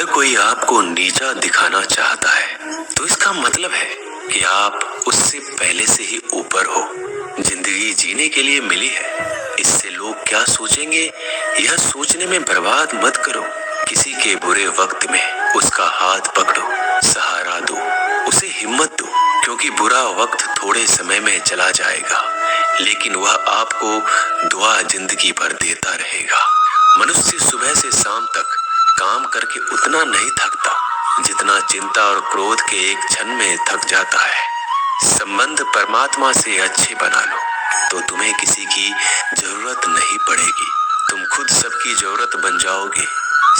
अगर कोई आपको नीचा दिखाना चाहता है तो इसका मतलब है कि आप उससे पहले से ही ऊपर हो। जिंदगी जीने के लिए मिली है, इससे लोग क्या सोचेंगे यह सोचने में बर्बाद मत करो। किसी के बुरे वक्त में उसका हाथ पकड़ो, सहारा दो, उसे हिम्मत दो, क्योंकि बुरा वक्त थोड़े समय में चला जाएगा लेकिन वह आपको दुआ जिंदगी भर देता रहेगा। मनुष्य सुबह से शाम तक काम करके उतना नहीं थकता जितना चिंता और क्रोध के एक क्षण में थक जाता है। संबंध परमात्मा से अच्छे बना लो तो तुम्हें किसी की जरूरत नहीं पड़ेगी, तुम खुद सबकी जरूरत बन जाओगे।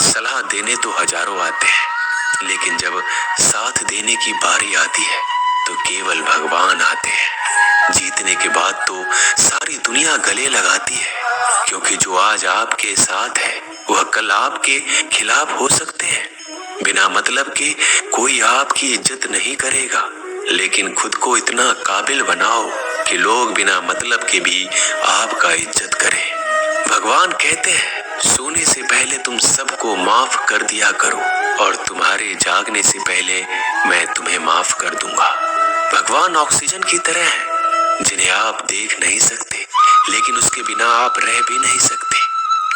सलाह देने तो हजारों आते हैं लेकिन जब साथ देने की बारी आती है तो केवल भगवान आते हैं। जीतने के बाद तो सारी दुनिया गले लगाती है, क्योंकि जो आज आपके साथ है वह कल आपके खिलाफ हो सकते हैं। बिना मतलब के कोई आपकी इज्जत नहीं करेगा, लेकिन खुद को इतना काबिल बनाओ कि लोग बिना मतलब के भी आपका इज्जत करें। भगवान कहते हैं सोने से पहले तुम सबको माफ कर दिया करो और तुम्हारे जागने से पहले मैं तुम्हें माफ कर दूंगा। भगवान ऑक्सीजन की तरह है जिन्हें आप देख नहीं सकते लेकिन उसके बिना आप रह भी नहीं सकते।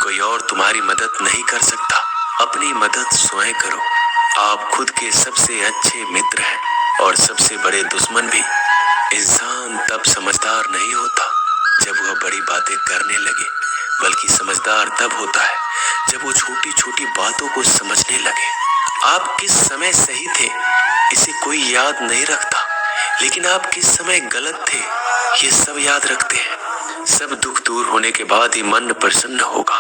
कोई और तुम्हारी मदद नहीं कर सकता, अपनी मदद स्वयं करो। आप खुद के सबसे अच्छे मित्र हैं और सबसे बड़े दुश्मन भी। इंसान तब समझदार नहीं होता जब वह बड़ी बातें करने लगे, बल्कि समझदार तब होता है जब वो छोटी छोटी बातों को समझने लगे। आप किस समय सही थे इसे कोई याद नहीं रखता, लेकिन आप किस समय गलत थे ये सब याद रखते हैं। सब दुख दूर होने के बाद ही मन प्रसन्न होगा,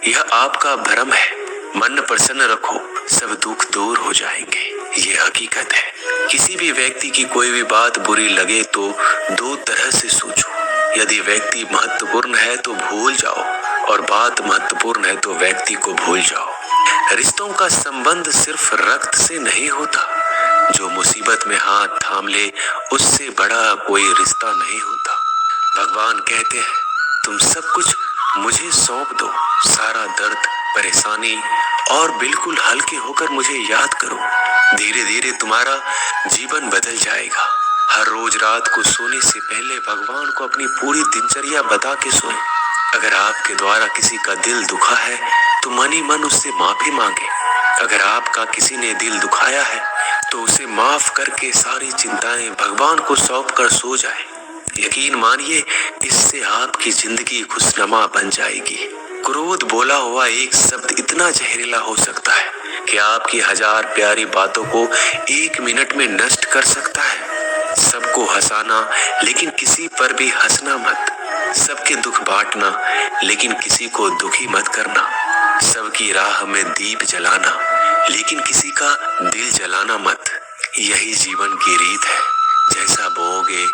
यह आपका भ्रम है। मन प्रसन्न रखो, सब दुख दूर हो जाएंगे, ये हकीकत है। किसी भी व्यक्ति की कोई भी बात बुरी लगे तो दो तरह से सोचो। यदि व्यक्ति महत्वपूर्ण है तो भूल जाओ और बात महत्वपूर्ण है तो व्यक्ति को भूल जाओ। रिश्तों का संबंध सिर्फ रक्त से नहीं होता, जो मुसीबत में हाथ थाम ले उससे बड़ा कोई रिश्ता नहीं होता। भगवान कहते हैं तुम सब कुछ मुझे सौंप दो, सारा दर्द परेशानी, और बिल्कुल हल्के होकर मुझे याद करो। धीरे धीरे तुम्हारा जीवन बदल जाएगा। हर रोज रात को सोने से पहले भगवान को अपनी पूरी दिनचर्या बता के सोएं। अगर आपके द्वारा किसी का दिल दुखा है तो मन ही मन उससे माफी मांगे। अगर आपका किसी ने दिल दुखाया है तो उसे माफ करके सारी चिंताएं भगवान को सौंप कर सो जाए। यकीन मानिए इससे आपकी जिंदगी खुशनुमा बन जाएगी। क्रोध बोला हुआ एक शब्द इतना जहरीला हो सकता है कि आपकी हजार प्यारी बातों को एक मिनट में नष्ट कर सकता है। सबको हंसाना लेकिन किसी पर भी हंसना मत। सबके दुख बांटना लेकिन किसी को दुखी मत करना। सबकी राह में दीप जलाना लेकिन किसी का दिल जलाना मत। यही जीवन की रीत है, जैसा बोओगे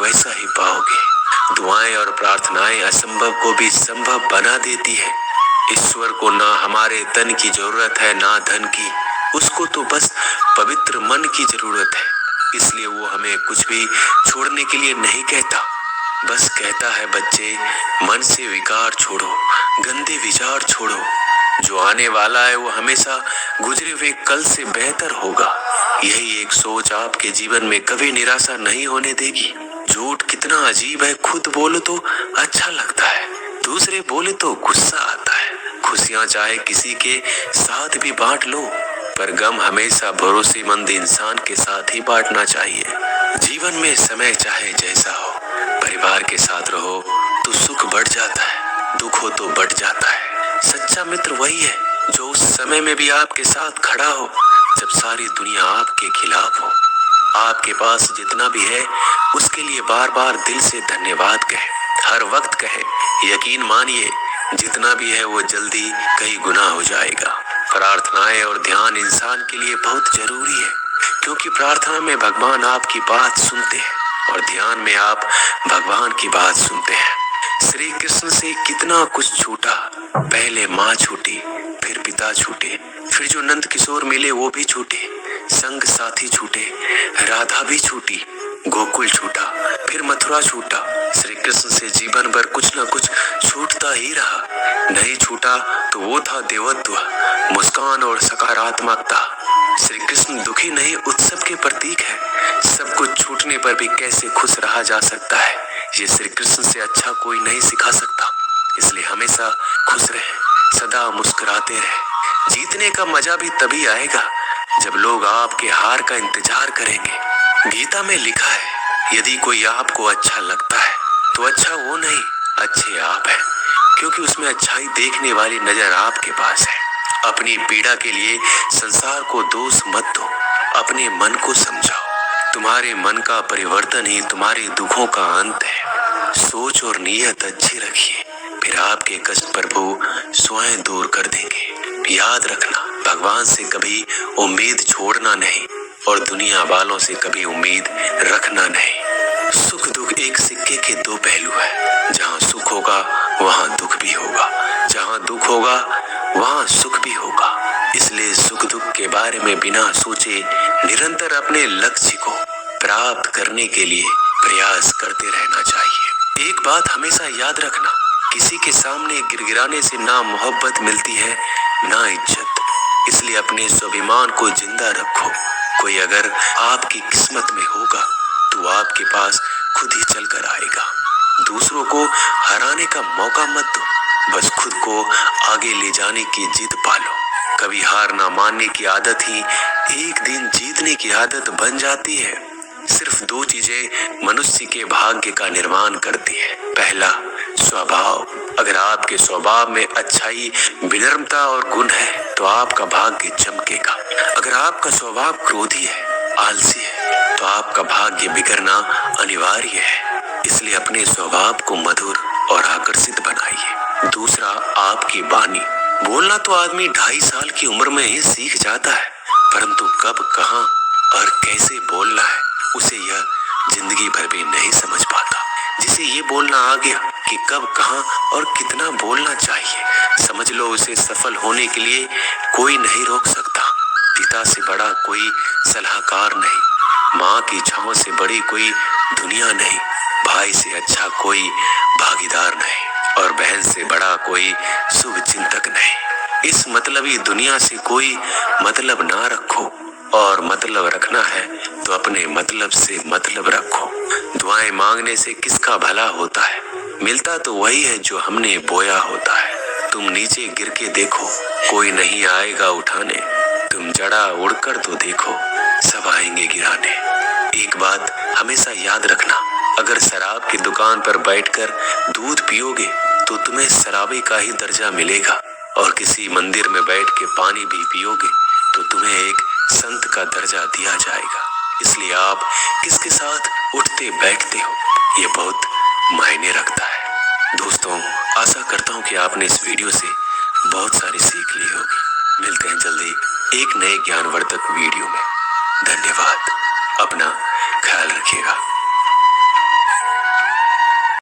वैसा ही पाओगे। दुआएं और प्रार्थनाएं असंभव को भी संभव बना देती है। ईश्वर को ना हमारे तन की जरूरत है ना धन की, उसको तो बस पवित्र मन की जरूरत है। इसलिए वो हमें कुछ भी छोड़ने के लिए नहीं कहता, बस कहता है बच्चे मन से विकार छोड़ो, गंदे विचार छोड़ो। जो आने वाला है वो हमेशा गुजरे हुए कल से बेहतर होगा। यही एक सोच आपके जीवन में कभी निराशा नहीं होने देगी। झूठ कितना अजीब है, खुद बोलो तो अच्छा लगता है, दूसरे बोले तो गुस्सा आता है। खुशियां चाहे किसी के साथ भी बांट लो, पर गम हमेशा भरोसेमंद इंसान के साथ ही बांटना चाहिए। जीवन में समय चाहे जैसा हो, परिवार के साथ रहो तो सुख बढ़ जाता है, दुख हो तो बढ़ जाता है। सच्चा मित्र वही है जो उस समय में भी आपके साथ खड़ा हो जब सारी दुनिया आपके खिलाफ हो। आपके पास जितना भी है उसके लिए बार बार दिल से धन्यवाद कहे, हर वक्त कहे। यकीन मानिए जितना भी है वो जल्दी कई गुना हो जाएगा। प्रार्थनाएं और ध्यान इंसान के लिए बहुत जरूरी है, क्योंकि प्रार्थना में भगवान आपकी बात सुनते हैं और ध्यान में आप भगवान की बात सुनते हैं। श्री कृष्ण से कितना कुछ छूटा, पहले माँ छूटी, फिर पिता छूटे, फिर जो नंद किशोर मिले वो भी छूटे, संग साथी छूटे, राधा भी छूटी, गोकुल छूटा, फिर मथुरा छूटा। श्री कृष्ण से जीवन भर कुछ न कुछ छूटता ही रहा। नहीं छूटा तो वो था देवत्व, मुस्कान और सकारात्मकता। श्री कृष्ण दुखी नहीं, उत्सव के प्रतीक है। सब कुछ छूटने पर भी कैसे खुश रहा जा सकता है, ये श्री कृष्ण से अच्छा कोई नहीं सिखा सकता। इसलिए हमेशा खुश रहे, सदा मुस्कुराते रहे। जीतने का मजा भी तभी आएगा जब लोग आपके हार का इंतजार करेंगे। गीता में लिखा है, यदि कोई आपको अच्छा लगता है तो अच्छा वो नहीं, अच्छे आप हैं, क्योंकि उसमें अच्छाई देखने वाली नजर आपके पास है। अपनी पीड़ा के लिए संसार को दोष मत दो, अपने मन को समझाओ। तुम्हारे मन का परिवर्तन ही तुम्हारे दुखों का अंत है। सोच और नीयत अच्छी रखिए, फिर आपके कष्ट प्रभु स्वयं दूर कर देंगे। याद रखना, भगवान से कभी उम्मीद छोड़ना नहीं और दुनिया वालों से कभी उम्मीद रखना नहीं। सुख दुख एक सिक्के के दो पहलू है। जहाँ सुख होगा वहाँ दुख भी होगा, जहाँ दुख होगा वहाँ सुख भी होगा। इसलिए सुख दुख के बारे में बिना सोचे निरंतर अपने लक्ष्य को प्राप्त करने के लिए प्रयास करते रहना चाहिए। एक बात हमेशा याद रखना, किसी के सामने गिड़गिड़ाने से ना मोहब्बत मिलती है ना इज्जत। इसलिए अपने स्वाभिमान को जिंदा रखो। कोई अगर आपकी किस्मत में होगा तो आपके पास खुद ही चलकर आएगा। दूसरों को हराने का मौका मत दो, बस खुद को आगे ले जाने की जिद पालो। कभी हार ना मानने की आदत ही एक दिन जीतने की आदत बन जाती है। सिर्फ दो चीजें मनुष्य के भाग्य का निर्माण करती है। पहला, स्वभाव। अगर आपके स्वभाव में अच्छाई, विनम्रता और गुण है तो आपका भाग्य चमकेगा। अगर आपका स्वभाव क्रोधी है, आलसी है, तो आपका भाग्य बिगड़ना अनिवार्य है। इसलिए अपने स्वभाव को मधुर और आकर्षित बनाइए। दूसरा, आपकी वाणी। बोलना तो आदमी 2.5 साल की उम्र में ही सीख जाता है, परंतु कब, कहाँ और कैसे बोलना है उसे यह जिंदगी भर भी नहीं समझ पाता। जिसे ये बोलना आ गया कि कब, कहाँ और कितना बोलना चाहिए, समझ लो उसे सफल होने के लिए कोई नहीं रोक सकता। पिता से बड़ा कोई सलाहकार नहीं, माँ की छांव से बड़ी कोई दुनिया नहीं, भाई से अच्छा कोई भागीदार नहीं और बहन से बड़ा कोई शुभ चिंतक नहीं। इस मतलबी दुनिया से कोई मतलब ना रखो, और मतलब रखना है तो अपने मतलब से मतलब रखो। दुआएं मांगने से किसका भला होता है, मिलता तो वही है जो हमने बोया होता है। तुम नीचे गिर के देखो, कोई नहीं आएगा उठाने। तुम जड़ा उड़कर तो देखो, सब आएंगे गिराने। एक बात हमेशा याद रखना, अगर शराब की दुकान पर बैठकर दूध पियोगे तो तुम्हें शराबी का ही दर्जा मिलेगा, और किसी मंदिर में बैठ के पानी भी पियोगे तो तुम्हें एक संत का दर्जा दिया जाएगा। इसलिए आप किसके साथ उठते बैठते हो ये बहुत मायने रखता है। दोस्तों, आशा करता हूँ कि आपने इस वीडियो से बहुत सारी सीख ली होगी। मिलते हैं जल्दी एक नए ज्ञानवर्धक वीडियो में। धन्यवाद। अपना ख्याल रखिएगा।